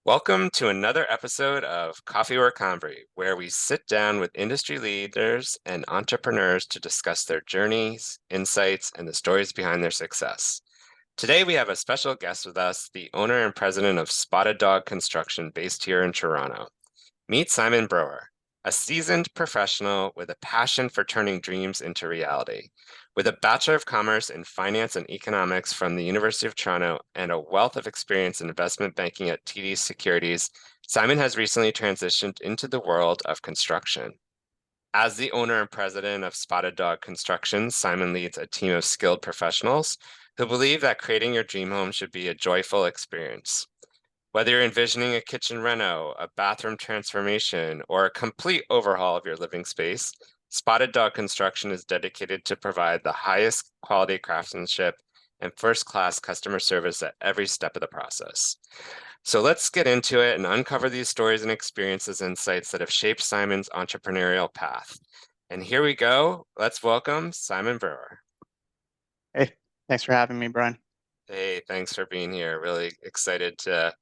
Welcome to another episode of Coffee or Convery, where we sit down with industry leaders and entrepreneurs to discuss their journeys, insights, and the stories behind their success. Today, we have a special guest with us, the owner and president of Spotted Dog Construction based here in Toronto. Meet Simon Brewer, a seasoned professional with a passion for turning dreams into reality. With a Bachelor of Commerce in Finance and Economics from the University of Toronto and a wealth of experience in investment banking at TD Securities, Simon has recently transitioned into the world of construction. As the owner and president of Spotted Dog Construction, Simon leads a team of skilled professionals who believe that creating your dream home should be a joyful experience. Whether you're envisioning a kitchen reno, a bathroom transformation, or a complete overhaul of your living space, Spotted Dog Construction is dedicated to provide the highest quality craftsmanship and first-class customer service at every step of the process. So let's get into it and uncover these stories and experiences and insights that have shaped Simon's entrepreneurial path. And here we go. Let's welcome Simon Brewer. Hey, thanks for having me, Brian. Hey, thanks for being here. Really excited to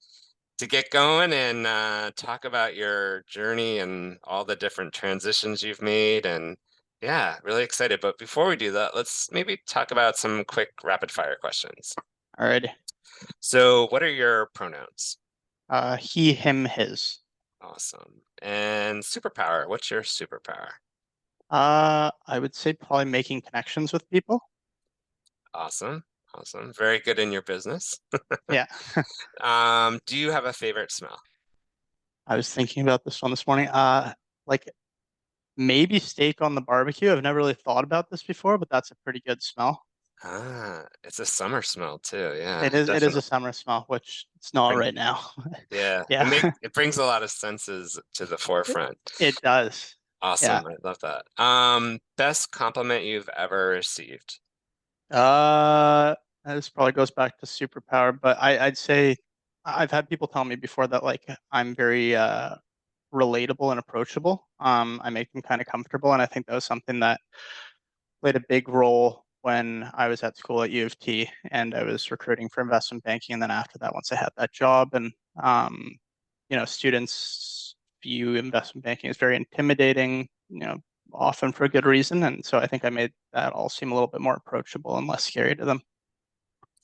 get going and talk about your journey and all the different transitions you've made. And yeah, really excited. But before we do that, let's maybe talk about some quick rapid fire questions. Alrighty. So, what are your pronouns? He, him, his. Awesome. And superpower, what's your superpower? I would say probably making connections with people. Awesome. Awesome. Very good in your business. Yeah. Do you have a favorite smell? I was thinking about this one this morning. Like maybe steak on the barbecue. I've never really thought about this before, but that's a pretty good smell. It's a summer smell too. Yeah, It is a definitely. summer smell, which it's not Bring, right now. yeah, Yeah, it brings a lot of senses to the it, forefront. it does. Yeah. Awesome. I love that. Best compliment you've ever received. Uh, this probably goes back to superpower, but I'd say I've had people tell me before that like I'm very relatable and approachable. I make them kind of comfortable, and I think that was something that played a big role when I was at school at U of T and I was recruiting for investment banking. And then after that, once I had that job, and students view investment banking as very intimidating, often for a good reason. And so I think I made that all seem a little bit more approachable and less scary to them.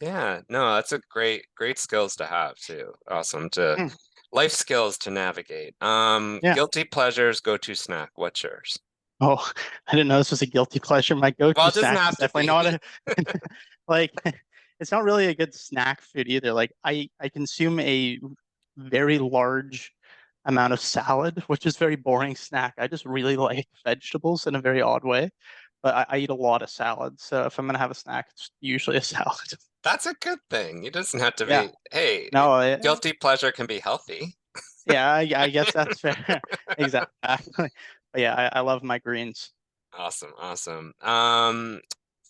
Yeah, no, that's a great skills to have too. Awesome to Mm, life skills to navigate. yeah. Guilty pleasures, go-to snack. What's yours? Oh, I didn't know this was a guilty pleasure. My Well, go-to it doesn't snack is have to definitely be. not a like it's not really a good snack food either. Like I consume a very large amount of salad, which is very boring snack. I just really like vegetables in a very odd way, but I eat a lot of salad. So if I'm gonna have a snack, it's usually a salad. That's a good thing. It doesn't have to Yeah. be, hey, No, guilty pleasure can be healthy. yeah, I guess that's fair. Exactly. But yeah, I love my greens. Awesome, awesome.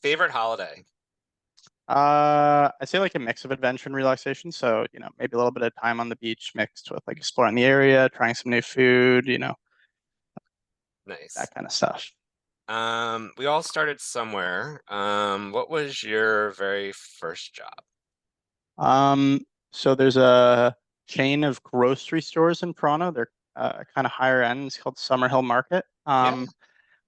Favorite holiday? I say like a mix of adventure and relaxation. So, maybe a little bit of time on the beach mixed with like exploring the area, trying some new food, Nice. that kind of stuff. We all started somewhere. What was your very first job? Um, so there's a chain of grocery stores in Toronto. They're kind of higher end. It's called Summerhill Market. Yeah,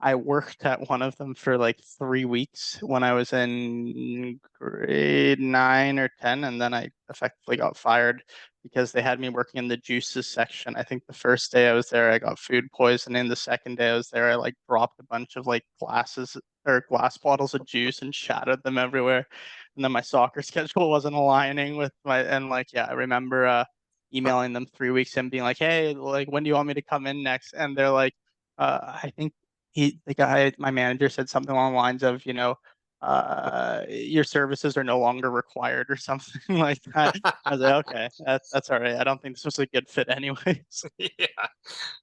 I worked at one of them for like 3 weeks when I was in grade 9 or 10, and then I effectively got fired because they had me working in the juices section. I think the first day I was there, I got food poisoning. The second day I was there, I like dropped a bunch of like glasses or glass bottles of juice and shattered them everywhere. And then my soccer schedule wasn't aligning with and like, yeah, I remember emailing them 3 weeks and being like, hey, like, when do you want me to come in next? And they're like, I think the guy, my manager said something along the lines of, your services are no longer required or something like that. I was like, okay, that's all right. I don't think this was a good fit anyways. yeah.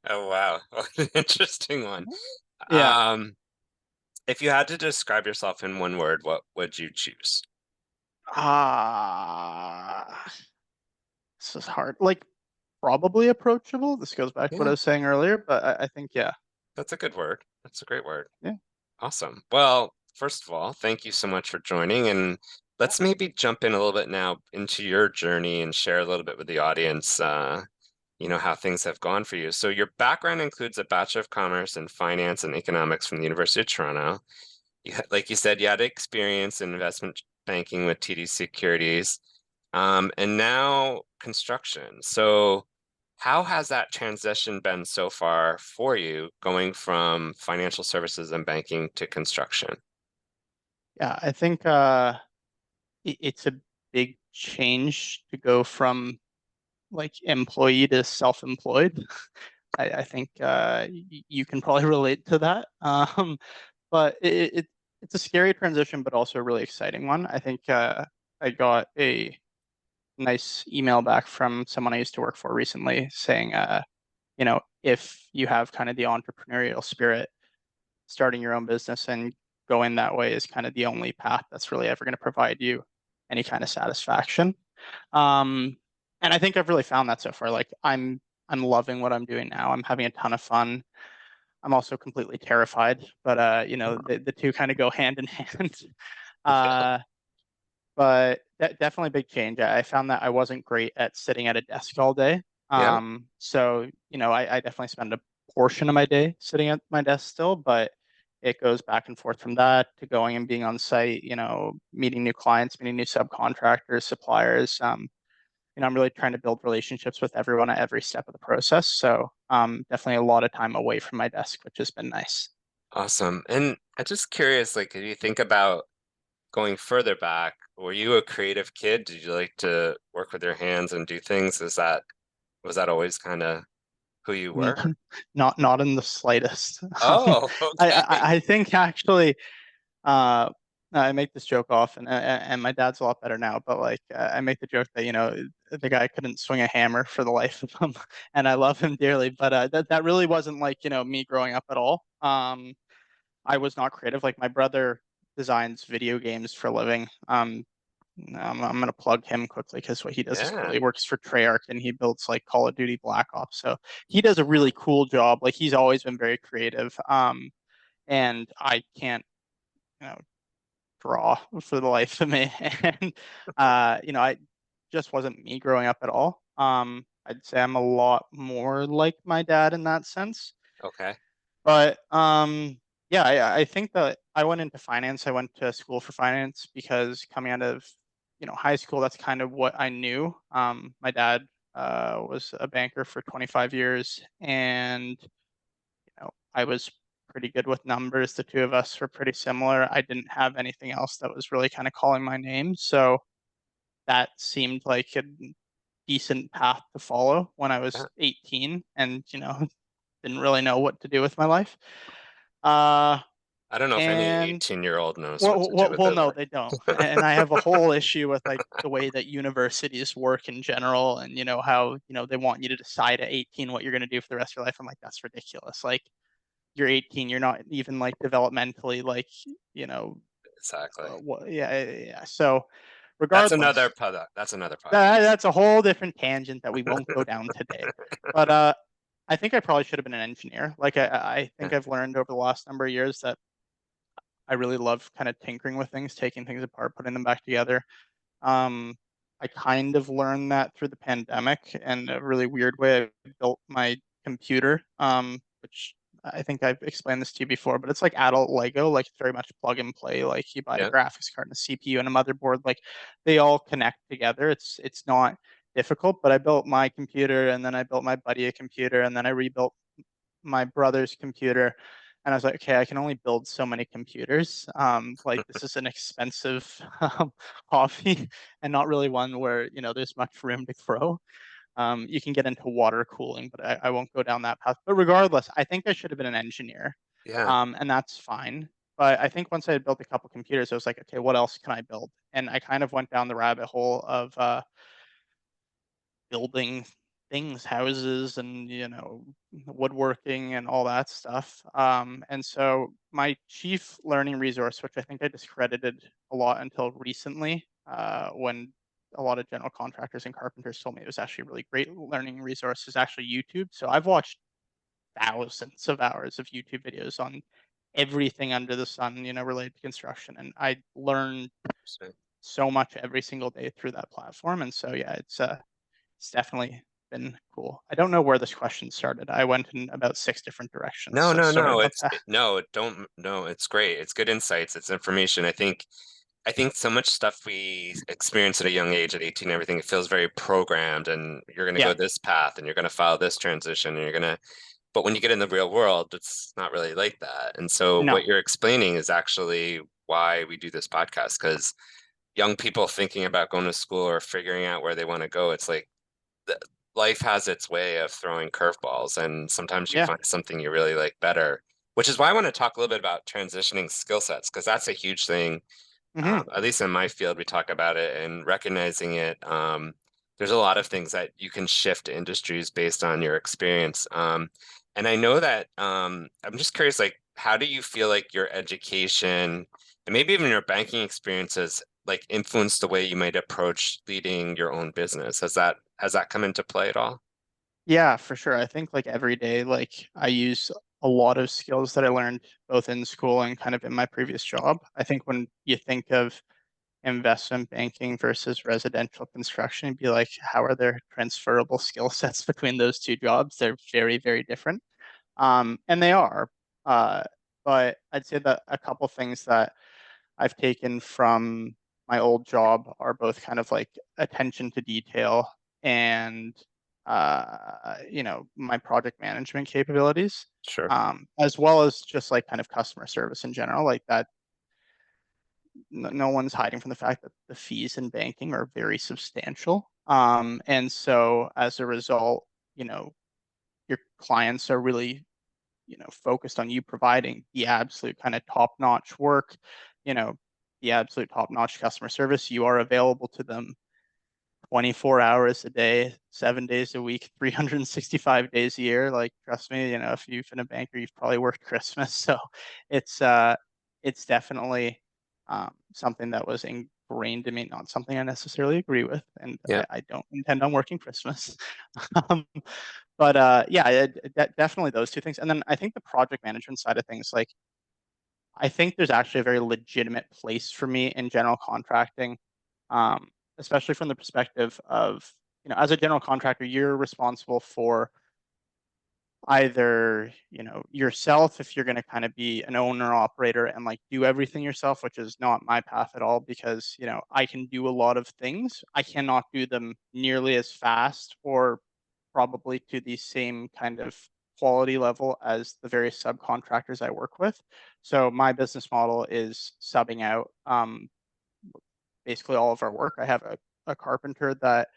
Oh wow, what an interesting one. Yeah. Um, if you had to describe yourself in one word, what would you choose? Ah, this is hard. Like probably approachable. This goes back to what I Yeah, was saying earlier, but I think yeah. that's a good word. That's a great word. Yeah. Awesome. Well, first of all, thank you so much for joining. And let's maybe jump in a little bit now into your journey and share a little bit with the audience, how things have gone for you. So your background includes a Bachelor of Commerce in Finance and Economics from the University of Toronto. Like you said, you had experience in investment banking with TD Securities, and now construction. So how has that transition been so far for you, going from financial services and banking to construction? Yeah, I think it's a big change to go from like employee to self-employed. I think you can probably relate to that. But it's a scary transition, but also a really exciting one. I think I got a nice email back from someone I used to work for recently saying, if you have kind of the entrepreneurial spirit, starting your own business and going that way is kind of the only path that's really ever going to provide you any kind of satisfaction. Um, and I think I've really found that so far. Like I'm loving what I'm doing now. I'm having a ton of fun. I'm also completely terrified, but the two kind of go hand in hand. Yeah. Uh, but definitely a big change. I found that I wasn't great at sitting at a desk all day. Yeah. So I definitely spend a portion of my day sitting at my desk still, but it goes back and forth from that to going and being on site, meeting new clients, meeting new subcontractors, suppliers. I'm really trying to build relationships with everyone at every step of the process. So definitely a lot of time away from my desk, which has been nice. Awesome. And I'm just curious, like, if you think about going further back, were you a creative kid? Did you like to work with your hands and do things? Was that always kind of who you were? Not in the slightest. Oh, I think actually uh, I make this joke often, and my dad's a lot better now. But like, I make the joke that the guy couldn't swing a hammer for the life of him, and I love him dearly. But that really wasn't like me growing up at all. I was not creative. Like my brother designs video games for a living. I'm gonna plug him quickly because what he does is cool. yeah. He works for Treyarch and he builds like Call of Duty Black Ops. So he does a really cool job. Like he's always been very creative. And I can't, you know, draw for the life of me. And I just wasn't me growing up at all. I'd say I'm a lot more like my dad in that sense. Okay. But yeah, I think that I went into finance. I went to school for finance because coming out of high school, that's kind of what I knew. My dad was a banker for 25 years, and I was pretty good with numbers. The two of us were pretty similar. I didn't have anything else that was really kind of calling my name, so that seemed like a decent path to follow when I was Yeah. 18, and didn't really know what to do with my life. Uh, I don't know if any and 18-year-old knows what well, to do well, with well, their no, life. they don't. And I have a whole issue with like the way that universities work in general, and how they want you to decide at 18 what you're going to do for the rest of your life. I'm like, that's ridiculous. Like you're 18, you're not even like developmentally like you know Exactly. yeah. So regardless, That's another podcast. that's a whole different tangent that we won't go down today. But I think I probably should have been an engineer. Like I think Yeah. I've learned over the last number of years that I really love kind of tinkering with things, taking things apart, putting them back together. Um, I kind of learned that through the pandemic in a really weird way. I built my computer, which I think I've explained this to you before, but it's like adult Lego, like it's very much plug and play. Like you buy a Yeah. graphics card and a CPU and a motherboard, like they all connect together. It's not difficult, but I built my computer and then I built my buddy a computer and then I rebuilt my brother's computer. And I was like, okay, I can only build so many computers. Like this is an expensive hobby and not really one where, there's much room to grow. You can get into water cooling, but I won't go down that path. But regardless, I think I should have been an engineer. Yeah. And that's fine. But I think once I had built a couple computers, I was like, okay, what else can I build? And I kind of went down the rabbit hole of building things, houses, and woodworking and all that stuff. And so my chief learning resource, which I think I discredited a lot until recently, when a lot of general contractors and carpenters told me it was actually a really great learning resource, is actually YouTube. So I've watched thousands of hours of YouTube videos on everything under the sun, related to construction, and I learned Interesting. so much every single day through that platform. And so yeah, it's definitely been cool. I don't know where this question started. I went in about six different directions, No, so no, sorry no. about that. No, don't no, it's great. It's good insights, it's information. I think so much stuff we experience at a young age at 18, everything, it feels very programmed and you're gonna Yeah, go this path and you're gonna follow this transition and you're gonna but when you get in the real world, it's not really like that. And so no, what you're explaining is actually why we do this podcast, because young people thinking about going to school or figuring out where they want to go, it's like the, life has its way of throwing curveballs, and sometimes you yeah, find something you really like better, which is why I want to talk a little bit about transitioning skill sets, because that's a huge thing. hmm, At least in my field, we talk about it and recognizing it. There's a lot of things that you can shift industries based on your experience. And I know that I'm just curious, like, how do you feel like your education and maybe even your banking experiences like influence the way you might approach leading your own business? Has that come into play at all? yeah, for sure. I think like every day, like I use a lot of skills that I learned both in school and kind of in my previous job. I think when you think of investment banking versus residential construction, be like, how are there transferable skill sets between those two jobs? They're very, very different. And they are. Uh, but I'd say that a couple things that I've taken from my old job are both kind of like attention to detail and my project management capabilities, Sure. as well as just like kind of customer service in general. Like that, no one's hiding from the fact that the fees in banking are very substantial. And so as a result, you know, your clients are really focused on you providing the absolute kind of top-notch work, you know, the absolute top-notch customer service. You are available to them 24 hours a day, 7 days a week, 365 days a year. Like, trust me, if you've been a banker, you've probably worked Christmas. So it's uh it's definitely something that was ingrained in me, not something I necessarily agree with, and Yeah. I don't intend on working Christmas. um, but yeah, definitely those two things. And then I think the project management side of things, like I think there's actually a very legitimate place for me in general contracting, especially from the perspective of, as a general contractor, you're responsible for either, yourself if you're going to kind of be an owner operator and like do everything yourself, which is not my path at all because, I can do a lot of things. I cannot do them nearly as fast or probably to the same kind of quality level as the various subcontractors I work with. So my business model is subbing out basically all of our work. I have a carpenter that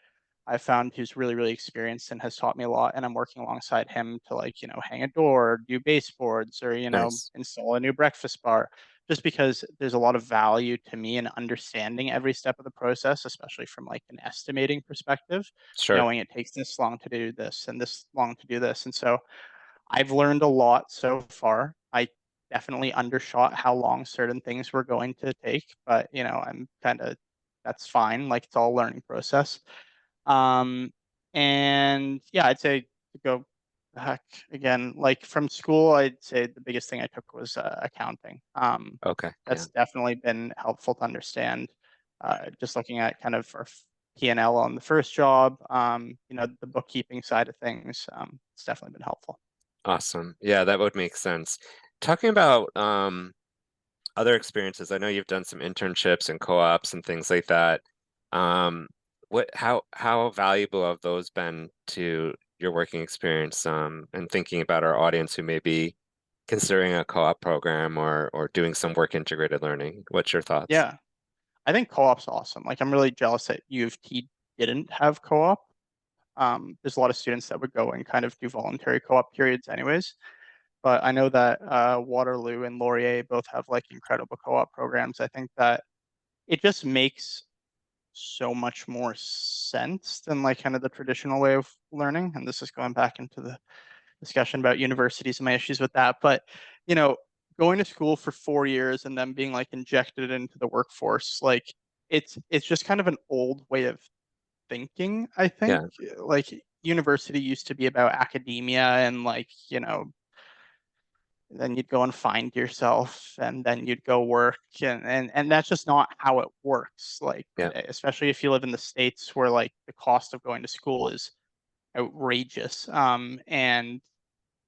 I found who's really, really experienced and has taught me a lot. And I'm working alongside him to like, hang a door, do baseboards, or, Nice. install a new breakfast bar, just because there's a lot of value to me in understanding every step of the process, especially from like an estimating perspective, Sure. knowing it takes this long to do this and this long to do this. And so I've learned a lot so far. I definitely undershot how long certain things were going to take, but I'm kind of that's fine. Like it's all a learning process. Um, and yeah, I'd say to go back again, like from school, I'd say the biggest thing I took was accounting. Okay. Yeah. That's definitely been helpful to understand. Just looking at kind of our P&L on the first job, the bookkeeping side of things, it's definitely been helpful. Awesome. Yeah, that would make sense. Talking about other experiences, I know you've done some internships and co-ops and things like that. Um, how valuable have those been to your working experience, and thinking about our audience who may be considering a co-op program or doing some work integrated learning? What's your thoughts? Yeah, I think co-op's awesome. Like I'm really jealous that U of T didn't have co-op. There's a lot of students that would go and kind of do voluntary co-op periods anyways. But I know that Waterloo and Laurier both have like incredible co-op programs. I think that it just makes so much more sense than like kind of the traditional way of learning. And this is going back into the discussion about universities and my issues with that. But, you know, going to school for 4 years and then being like injected into the workforce, like it's just kind of an old way of thinking, I think. Yeah, Like university used to be about academia and like, then you'd go and find yourself, and then you'd go work, and that's just not how it works, like Yeah. today, especially if you live in the States where like the cost of going to school is outrageous. And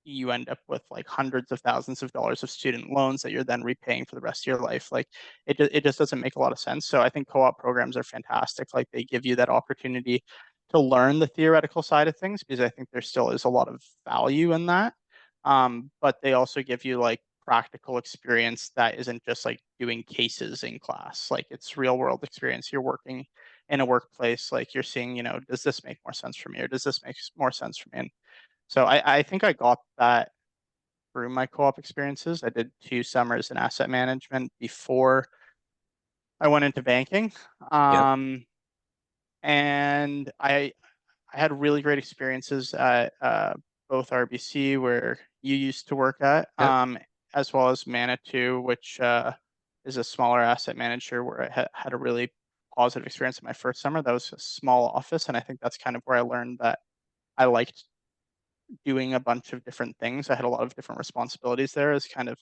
you end up with like hundreds of thousands of dollars of student loans that you're then repaying for the rest of your life. Like it just doesn't make a lot of sense. So I think co-op programs are fantastic. Like they give you that opportunity to learn the theoretical side of things because I think there still is a lot of value in that. But they also give you like practical experience that isn't just like doing cases in class. Like it's real world experience. You're working in a workplace, like you're seeing, does this make more sense for me or does this make more sense for me? And so I think I got that through my co-op experiences. I did 2 summers in asset management before I went into banking. Yep. Um, and I had really great experiences at both RBC, where you used to work at, Yep. as well as Manitou, which is a smaller asset manager where I had a really positive experience in my first summer. That was a small office, and I think that's kind of where I learned that I liked doing a bunch of different things. I had a lot of different responsibilities there as kind of,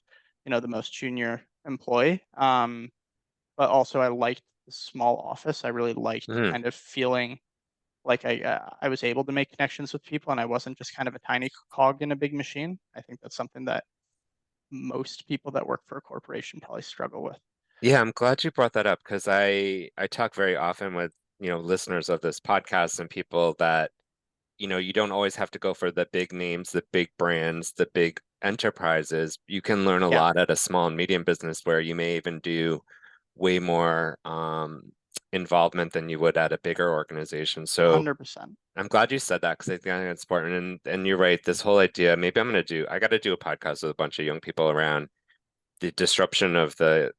the most junior employee. But also I liked the small office. I really liked Mm. kind of feeling like I was able to make connections with people and I wasn't just kind of a tiny cog in a big machine. I think that's something that most people that work for a corporation probably struggle with. Yeah, I'm glad you brought that up because I talk very often with, listeners of this podcast and people that, you don't always have to go for the big names, the big brands, the big enterprises. You can learn a Yeah, lot at a small and medium business where you may even do way more involvement than you would at a bigger organization. So 100%. I'm glad you said that because I think it's important. And you're right, this whole idea, maybe I got to do a podcast with a bunch of young people around the disruption of the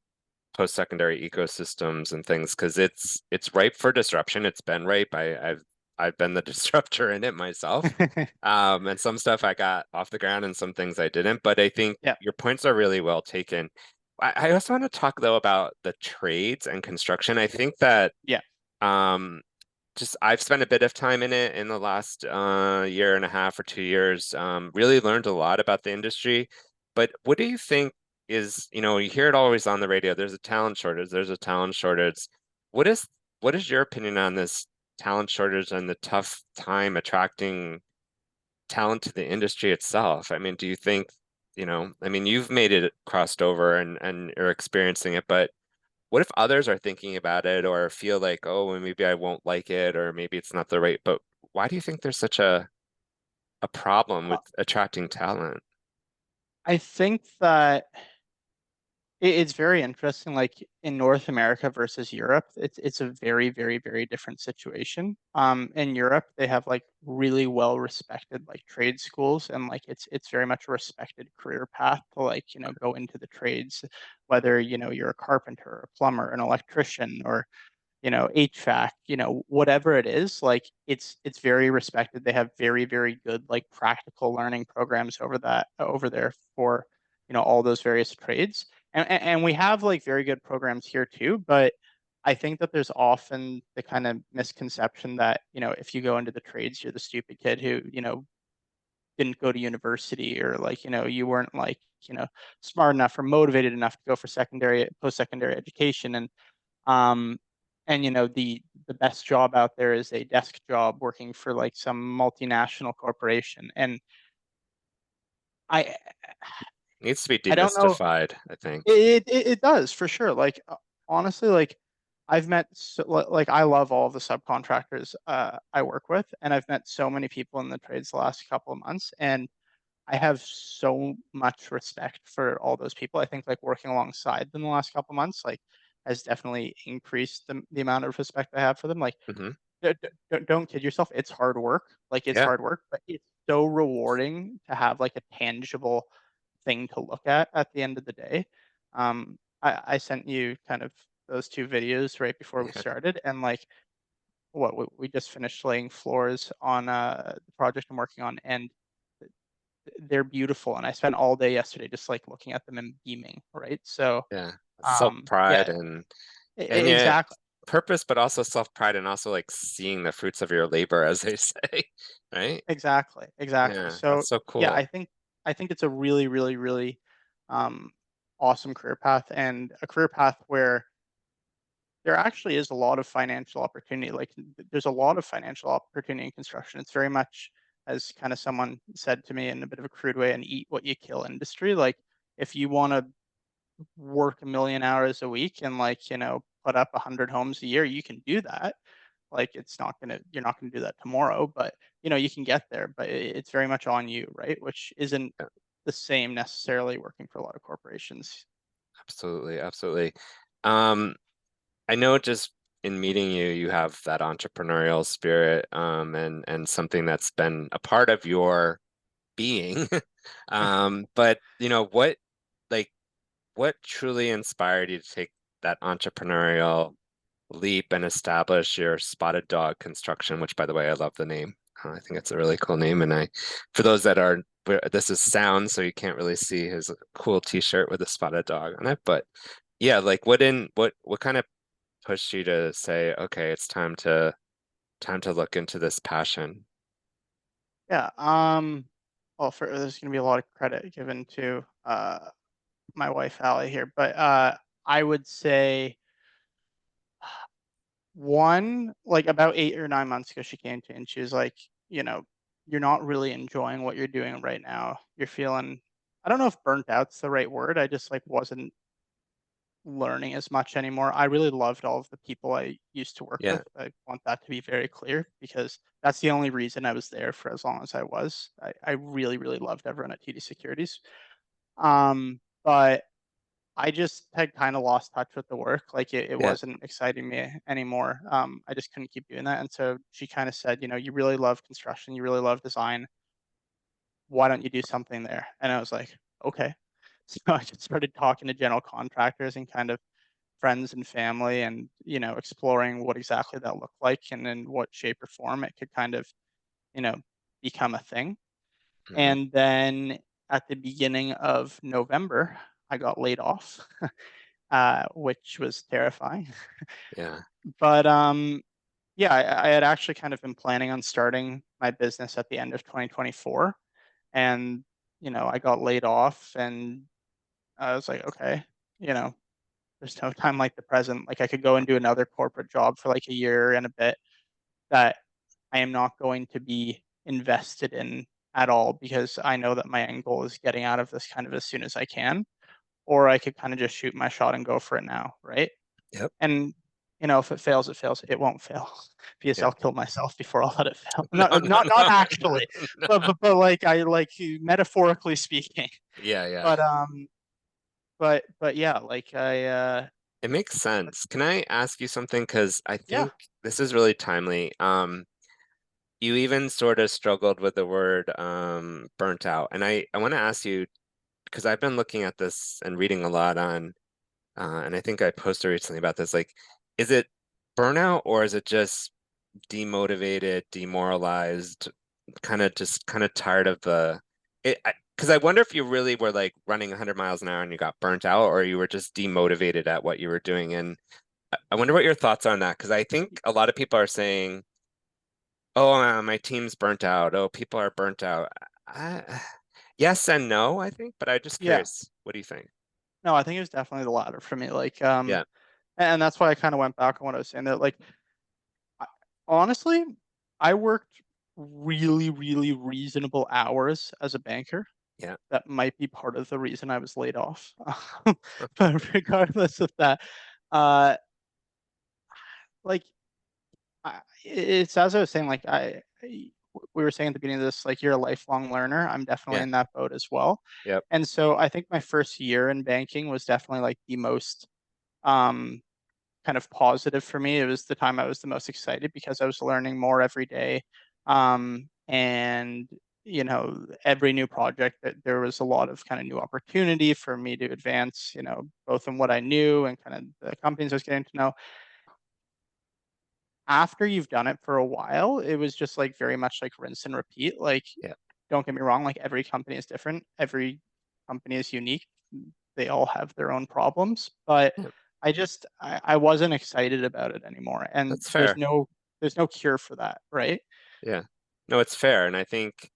post-secondary ecosystems and things because it's ripe for disruption. It's been ripe. I've been the disruptor in it myself. And some stuff I got off the ground and some things I didn't. But I think Yeah, your points are really well taken. I also want to talk though about the trades and construction. I think that yeah. um just I've spent a bit of time in it in the last year and a half or 2 years. Really learned a lot about the industry. But what do you think is, you hear it always on the radio, there's a talent shortage, there's a talent shortage. What is what is your opinion on this talent shortage and the tough time attracting talent to the industry itself? I mean, do you think, I mean, you've made it crossed over and you're experiencing it, but what if others are thinking about it or feel like, oh, well, maybe I won't like it or maybe it's not the right, but why do you think there's such a problem Uh, with attracting talent? I think that it's very interesting. Like in North America versus Europe, it's a very, very, very different situation. In Europe, they have like really well respected like trade schools, and like it's very much a respected career path to like go into the trades, whether you're a carpenter, a plumber, an electrician, or HVAC, whatever it is, like it's very respected. They have very, very good like practical learning programs over there for, all those various trades. And we have like very good programs here too, but I think that there's often the kind of misconception that, if you go into the trades, you're the stupid kid who, didn't go to university or like, you weren't like, smart enough or motivated enough to go for post-secondary education. Um, and the best job out there is a desk job working for like some multinational corporation. And I Needs to be I don't know. demystified, I think. It does for sure. Like honestly, like I've met like I love all of the subcontractors I work with, and I've met so many people in the trades the last couple of months, and I have so much respect for all those people. I think like working alongside them the last couple of months like has definitely increased the amount of respect I have for them. Like Hmm. don't kid yourself. It's hard work. Like it's Yeah, hard work, but it's so rewarding to have like a tangible thing to look at the end of the day. I sent you kind of those 2 videos right before we yeah, started, and like what we just finished laying floors on the project I'm working on, and they're beautiful. And I spent all day yesterday just like looking at them and beaming, right? So, yeah. Self-pride yeah, and yet exactly. purpose, but also self-pride and also like seeing the fruits of your labor, as they say, right? Exactly, exactly. Yeah, So that's so yeah, cool. I think it's a really, really, really um, awesome career path and a career path where there actually is a lot of financial opportunity. Like there's a lot of financial opportunity in construction. It's very much, as kind of someone said to me in a bit of a crude way, an eat what you kill industry. Like if you want to work a million hours a week and like, put up 100 homes a year, you can do that. Like you're not gonna do that tomorrow, but you can get there, but it's very much on you, right? Which isn't Yeah, the same necessarily working for a lot of corporations. absolutely, absolutely. Um, I know just in meeting you, you have that entrepreneurial spirit, and something that's been a part of your being. But like, what truly inspired you to take that entrepreneurial leap and establish your Spotted Dog Construction, which, by the way, I love the name. I think it's a really cool name. And for those that are, this is sound, so you can't really see his cool T-shirt with a spotted dog on it. But yeah, like what kind of pushed you to say, okay, it's time to look into this passion? Yeah. Well, there's gonna be a lot of credit given to my wife Allie here, but I would say one, like about 8 or 9 months ago, she came to me and she was like, you know, you're not really enjoying what you're doing right now. You're feeling, I don't know if burnt out's the right word. I just like wasn't learning as much anymore. I really loved all of the people I used to work with. Yeah. I want that to be very clear because that's the only reason I was there for as long as I was. I really, really loved everyone at TD Securities. But I just had kind of lost touch with the work. Like it Yeah. wasn't exciting me anymore. I just couldn't keep doing that. And so she kind of said, you really love construction, you really love design. Why don't you do something there? And I was like, okay. So I just started talking to general contractors and kind of friends and family and, exploring what exactly that looked like and in what shape or form it could kind of, you know, become a thing. Hmm. And then at the beginning of November, I got laid off, which was terrifying. Yeah. But yeah, I had actually kind of been planning on starting my business at the end of 2024. And, I got laid off and I was like, okay, you know, there's no time like the present. Like I could go and do another corporate job for like a year and a bit that I am not going to be invested in at all because I know that my end goal is getting out of this kind of as soon as I can. Or I could kind of just shoot my shot and go for it now, right? Yep. And if it fails, it fails. It won't fail because Yeah. I'll kill myself before I'll let it fail. No, Not no, not not no, actually, no. but like I like metaphorically speaking. Yeah, yeah. But but yeah, like It makes sense. Can I ask you something? Because I yeah, think this is really timely. You even sort of struggled with the word burnt out. And I want to ask you, because I've been looking at this and reading a lot on, and I think I posted recently about this, like, is it burnout or is it just demotivated, demoralized, kind of tired of the it? Because I wonder if you really were like running 100 miles an hour and you got burnt out, or you were just demotivated at what you were doing. And I wonder what your thoughts are on that, because I think a lot of people are saying, "Oh, my team's burnt out. Oh, people are burnt out." I, yes and no, I think, but I'm just yeah. curious. What do you think? No, I think it was definitely the latter for me. Like Yeah, and that's why I kind of went back on what I was saying that like I, honestly, I worked really, really reasonable hours as a banker. yeah, That might be part of the reason I was laid off. But regardless of that, uh, like it's as I was saying, like we were saying at the beginning of this, like you're a lifelong learner. I'm definitely yeah, in that boat as well. yep, And so I think my first year in banking was definitely like the most um kind of positive for me. It was the time I was the most excited because I was learning more every day. And every new project that there was a lot of kind of new opportunity for me to advance, both in what I knew and kind of the companies I was getting to know. After you've done it for a while, it was just like very much like rinse and repeat. Like, yeah, don't get me wrong, like every company is different. Every company is unique. They all have their own problems, but yeah. I wasn't excited about it anymore. And That's fair. there's no cure for that, right? Yeah. No, it's fair. And I think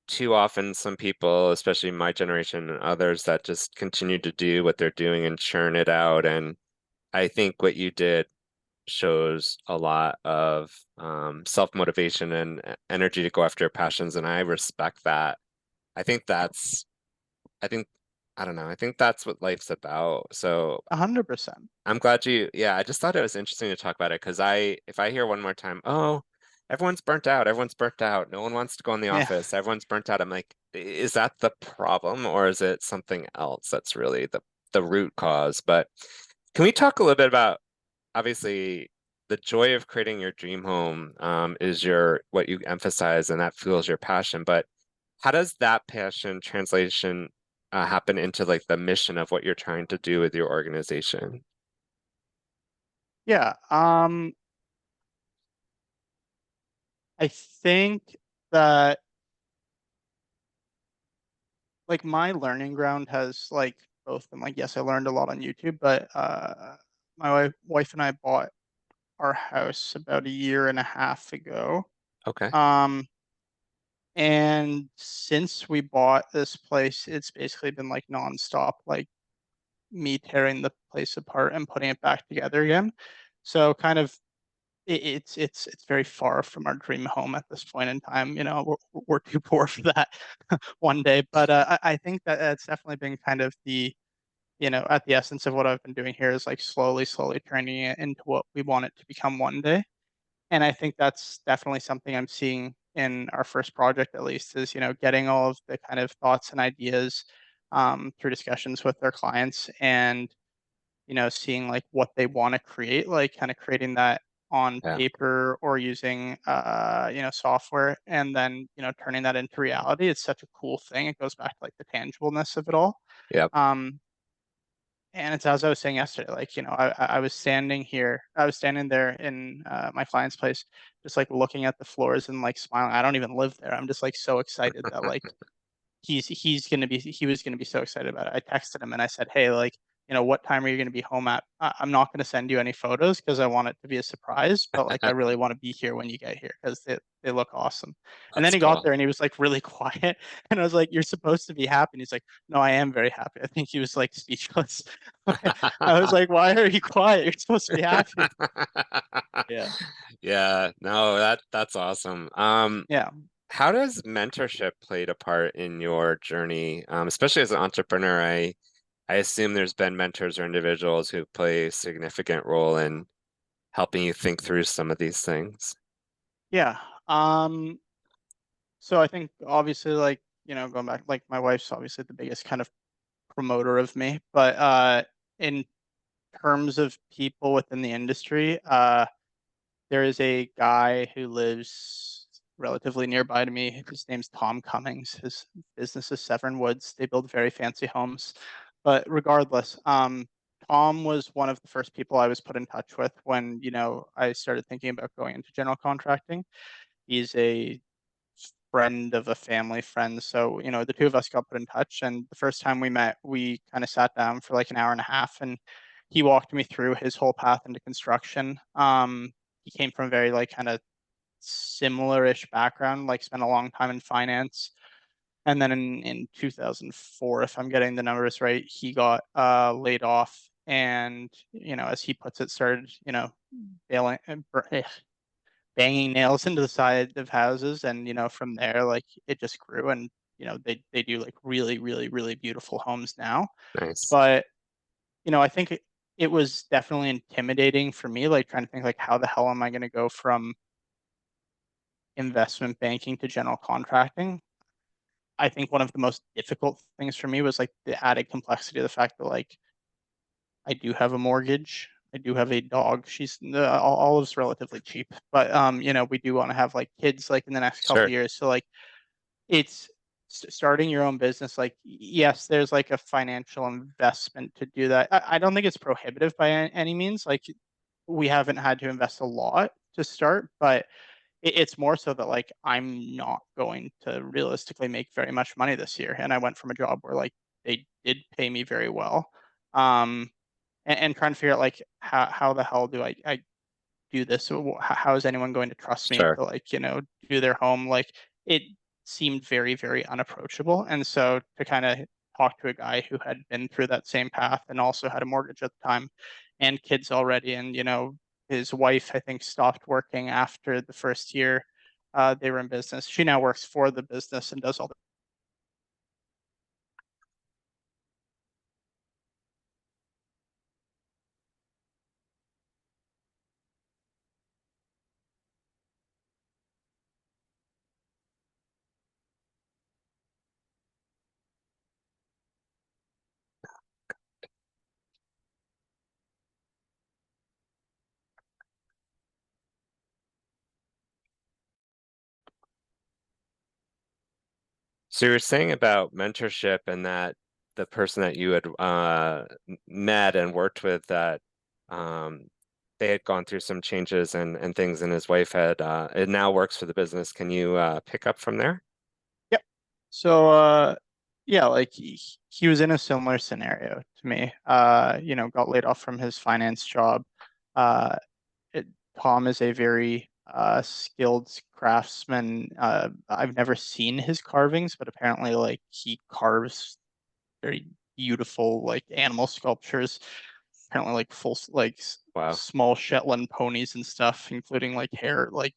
too often some people, especially my generation and others, that just continue to do what they're doing and churn it out. And I think what you did shows a lot of self-motivation and energy to go after your passions, and I respect that. I think that's, I think, I don't know, I think that's what life's about. So 100%. I'm glad yeah, I just thought it was interesting to talk about it because if I hear one more time, oh, everyone's burnt out, no one wants to go in the Yeah, office, everyone's burnt out, I'm like, is that the problem or is it something else that's really the root cause? But can we talk a little bit about obviously the joy of creating your dream home is what you emphasize and that fuels your passion, but how does that passion translation happen into like the mission of what you're trying to do with your organization? yeah. I think that like my learning ground has like both been like, yes, I learned a lot on YouTube, but my wife and I bought our house about a year and a half ago. Okay. Um, and since we bought this place, it's basically been like nonstop, like me tearing the place apart and putting it back together again. So kind of it's very far from our dream home at this point in time. You know, we're too poor for that one day. But I think that it's definitely been kind of the, you know, at the essence of what I've been doing here is like slowly turning it into what we want it to become one day. And I think that's definitely something I'm seeing in our first project, at least, is, you know, getting all of the kind of thoughts and ideas through discussions with their clients and, you know, seeing like what they want to create, like kind of creating that on Yeah. paper or using, you know, software and then, you know, turning that into reality. It's such a cool thing. It goes back to like the tangibleness of it all. Yep. Um, and it's as I was saying yesterday, like, you know, I was standing here, I was standing there in my client's place, just like looking at the floors and like smiling. I don't even live there. I'm just like so excited that like he was gonna be so excited about it. I texted him and I said, hey, like, you know, what time are you gonna be home at? I'm not gonna send you any photos because I want it to be a surprise, but like I really want to be here when you get here because they look awesome. And then That's he got cool. there and he was like really quiet. And I was like, you're supposed to be happy. And he's like, no, I am very happy. I think he was like speechless. I was like, why are you quiet? You're supposed to be happy. Yeah. Yeah, no, that's awesome. Yeah. How does mentorship played a part in your journey? Especially as an entrepreneur, I assume there's been mentors or individuals who play a significant role in helping you think through some of these things. Yeah. So I think obviously like, you know, going back, like my wife's obviously the biggest kind of promoter of me, but in terms of people within the industry, there is a guy who lives relatively nearby to me. His name's Tom Cummings. His business is Severn Woods. They build very fancy homes. But regardless, Tom was one of the first people I was put in touch with when, you know, I started thinking about going into general contracting. He's a friend of a family friend. So, you know, the two of us got put in touch. And the first time we met, we kind of sat down for like an hour and a half and he walked me through his whole path into construction. He came from a very like kind of similar-ish background, like spent a long time in finance. And then in 2004, if I'm getting the numbers right, he got laid off and, you know, as he puts it, started, you know, bailing, banging nails into the side of houses. And, you know, from there, like it just grew and, you know, they do like really beautiful homes now. Nice. But, you know, I think it was definitely intimidating for me, like trying to think like, how the hell am I going to go from investment banking to general contracting? I think one of the most difficult things for me was like the added complexity of the fact that like I do have a mortgage. I do have a dog. She's all is relatively cheap, but you know, we do want to have like kids like in the next couple of Sure. years. So like it's starting your own business. Like yes, there's like a financial investment to do that. I don't think it's prohibitive by any means. Like we haven't had to invest a lot to start, but it's more so that like I'm not going to realistically make very much money this year. And I went from a job where like they did pay me very well. Um, and trying to figure out like how the hell do I do this? So how is anyone going to trust me Sure. to like, you know, do their home? Like it's seemed very, very unapproachable. And so to kind of talk to a guy who had been through that same path and also had a mortgage at the time and kids already, and his wife, I think, stopped working after the first year they were in business. She now works for the business and does all the. So you were saying about mentorship and that the person that you had met and worked with that um, they had gone through some changes and things, and his wife had it now works for the business. Can you pick up from there? Yep. So yeah, like he was in a similar scenario to me. Got laid off from his finance job. Uh it, Tom is a very skilled craftsman. I've never seen his carvings, but apparently like he carves very beautiful like animal sculptures, apparently like Wow. small Shetland ponies and stuff, including like hair, like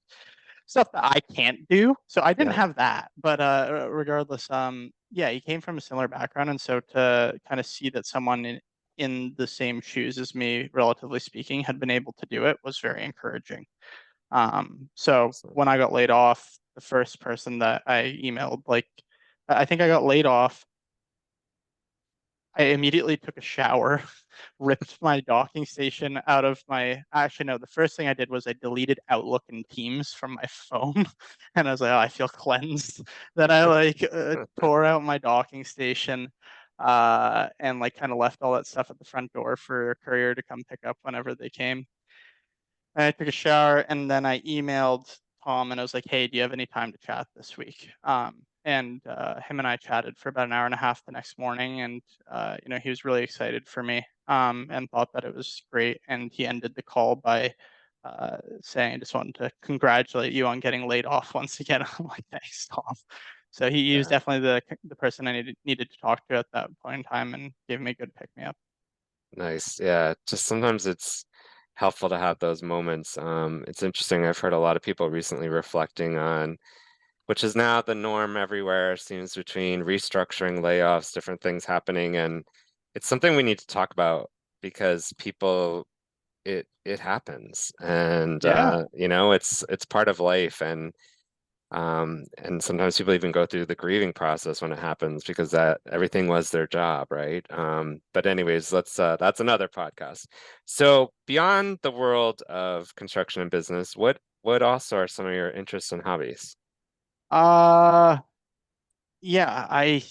stuff that I can't do. So I didn't Yeah. have that, but regardless, yeah, he came from a similar background, and so to kind of see that someone in the same shoes as me, relatively speaking, had been able to do it was very encouraging. So So, when I got laid off, the first person that I emailed, like, I think I got laid off. I immediately took a shower, ripped my docking station out of my. Actually, no, the first thing I did was I deleted Outlook and Teams from my phone. And I was like, oh, I feel cleansed. Then I like tore out my docking station and like kind of left all that stuff at the front door for a courier to come pick up whenever they came. I took a shower and then I emailed Tom and I was like, "Hey, do you have any time to chat this week?" And him and I chatted for about an hour and a half the next morning, and he was really excited for me and thought that it was great. And he ended the call by saying, "I just wanted to congratulate you on getting laid off once again." I'm like, "Thanks, Tom." So he was yeah. definitely the person I needed to talk to at that point in time, and gave me a good pick me up. Nice. Yeah. Just sometimes it's helpful to have those moments. It's interesting. I've heard a lot of people recently reflecting on, which is now the norm everywhere, seems between restructuring, layoffs, different things happening. And it's something we need to talk about because people, it happens. And Yeah. it's part of life. And sometimes people even go through the grieving process when it happens because that everything was their job, right? But anyways, let's that's another podcast. So beyond the world of construction and business, what also are some of your interests and hobbies? Uh, Yeah, I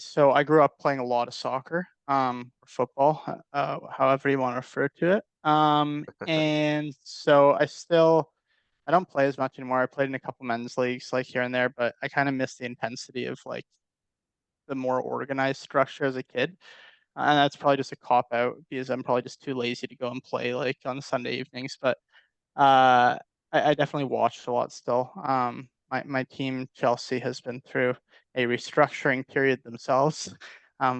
grew up playing a lot of soccer, or football, however you want to refer to it. And so I don't play as much anymore. I played in a couple men's leagues like here and there, but I kind of miss the intensity of like the more organized structure as a kid. And that's probably just a cop out because I'm probably just too lazy to go and play like on Sunday evenings. But uh, I definitely watched a lot still. My team, Chelsea, has been through a restructuring period themselves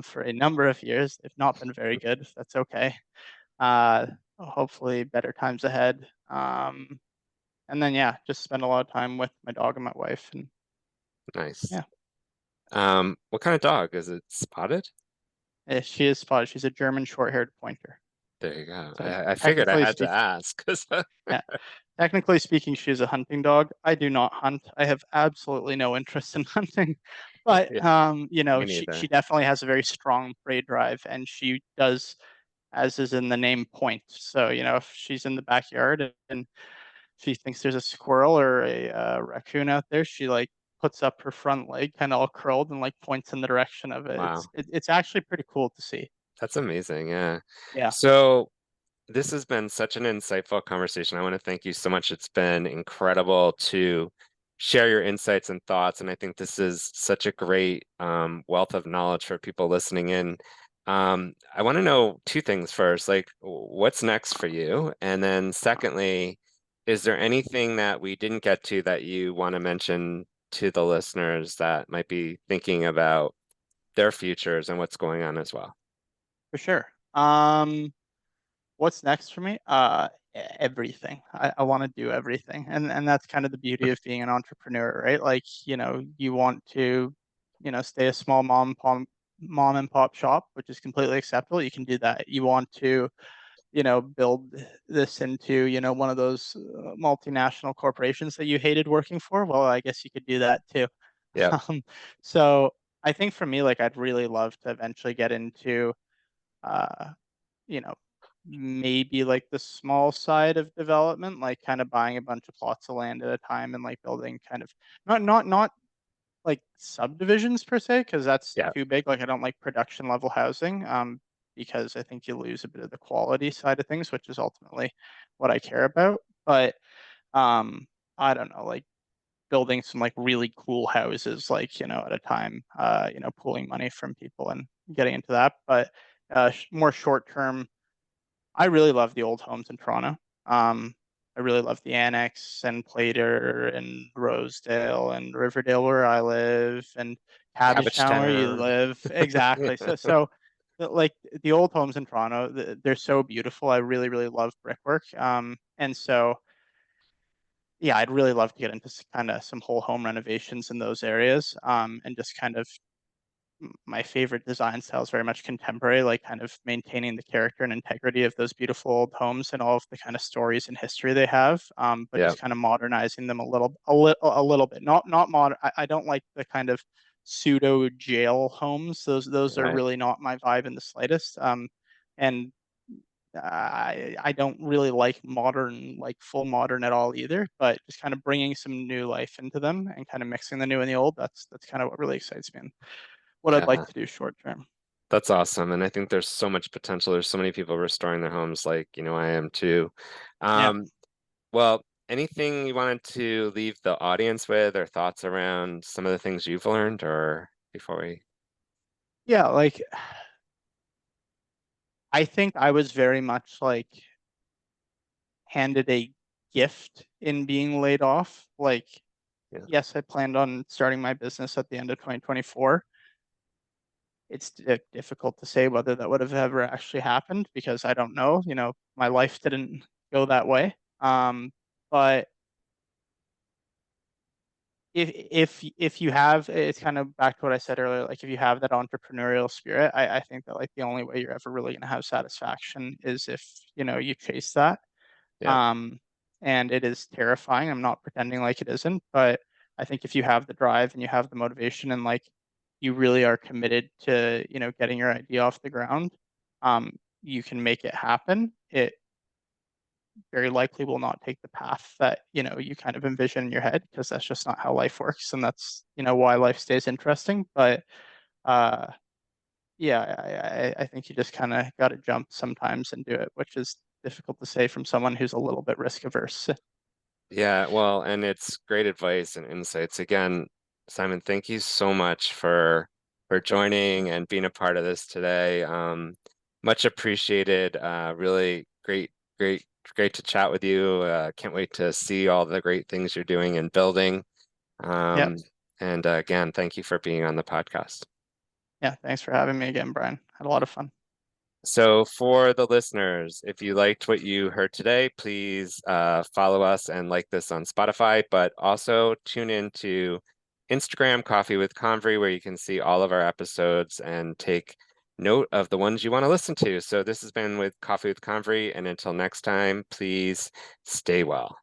for a number of years. They've not been very good. That's okay. Uh, Hopefully, better times ahead. And then, yeah, just spend a lot of time with my dog and my wife. And Nice. yeah, What kind of dog? Is it spotted? she is spotted. She's a German short-haired pointer. There you go. So I figured I technically had to speaking, ask 'cause yeah, technically speaking, she's a hunting dog. I do not hunt. I have absolutely no interest in hunting. But yeah, me she neither. definitely has a very strong prey drive, and she does, as is in the name, point. So if she's in the backyard and she thinks there's a squirrel or a raccoon out there, she like puts up her front leg, kind of all curled, and like points in the direction of it. Wow, It's actually pretty cool to see. that's amazing. Yeah. Yeah, So this has been such an insightful conversation. I want to thank you so much. It's been incredible to share your insights and thoughts. And I think this is such a great wealth of knowledge for people listening in. I want to know two things first, like what's next for you? And then secondly, is there anything that we didn't get to that you want to mention to the listeners that might be thinking about their futures and what's going on as well? For sure. What's next for me? Everything. I want to do everything. And that's kind of the beauty of being an entrepreneur, right? Like, you want to, stay a small mom and pop shop, which is completely acceptable. You can do that. You want to, build this into, one of those multinational corporations that you hated working for. Well, I guess you could do that too. Yep. Um, so I think for me, like I'd really love to eventually get into uh, you know, maybe like the small side of development, like kind of buying a bunch of plots of land at a time and like building kind of not like subdivisions per se, because that's Yeah. too big. Like I don't like production level housing, because I think you lose a bit of the quality side of things, which is ultimately what I care about. But um, I don't know, like building some like really cool houses, like, at a time, pooling money from people and getting into that. But more short term, I really love the old homes in Toronto. I really love the Annex and Plater and Rosedale and Riverdale where I live and Cabbage Cabbagetown where you Town. live. Exactly. So like the old homes in Toronto, they're so beautiful. I really, really love brickwork. And so yeah, I'd really love to get into kind of some whole home renovations in those areas. And just kind of my favorite design style is very much contemporary, like kind of maintaining the character and integrity of those beautiful old homes and all of the kind of stories and history they have, but Yeah. just kind of modernizing them a little bit. Not modern. I don't like the kind of pseudo jail homes. Those are Right. really not my vibe in the slightest. And I don't really like modern, like full modern at all either. But just kind of bringing some new life into them and kind of mixing the new and the old. That's kind of what really excites me. And what I'd like Yeah. to do short term. That's awesome. And I think there's so much potential. There's so many people restoring their homes, like, I am too. Yeah. Um, well, anything you wanted to leave the audience with or thoughts around some of the things you've learned or before we, Yeah, like I think I was very much like handed a gift in being laid off. Like, yeah, yes, I planned on starting my business at the end of 2024. It's difficult to say whether that would have ever actually happened because I don't know. My life didn't go that way. But if you have, it's kind of back to what I said earlier, like if you have that entrepreneurial spirit, I think that like the only way you're ever really going to have satisfaction is if you chase that. yeah, um and it is terrifying. I'm not pretending like it isn't, but I think if you have the drive and you have the motivation and like you really are committed to getting your idea off the ground, you can make it happen. It very likely will not take the path that you kind of envision in your head, because that's just not how life works, and that's why life stays interesting. But uh yeah, I think you just kind of got to jump sometimes and do it, which is difficult to say from someone who's a little bit risk averse. yeah. Well, and it's great advice and insights. Again, Simon, thank you so much for joining and being a part of this today. Much appreciated. Really great to chat with you. Can't wait to see all the great things you're doing and building. Yep. Um, and again, thank you for being on the podcast. Yeah, thanks for having me again, Brian. Had a lot of fun. So, for the listeners, if you liked what you heard today, please follow us and like this on Spotify, but also tune in to Instagram Coffee with Convery, where you can see all of our episodes and take note of the ones you want to listen to. So, this has been with Coffee with Convery, and until next time, please stay well.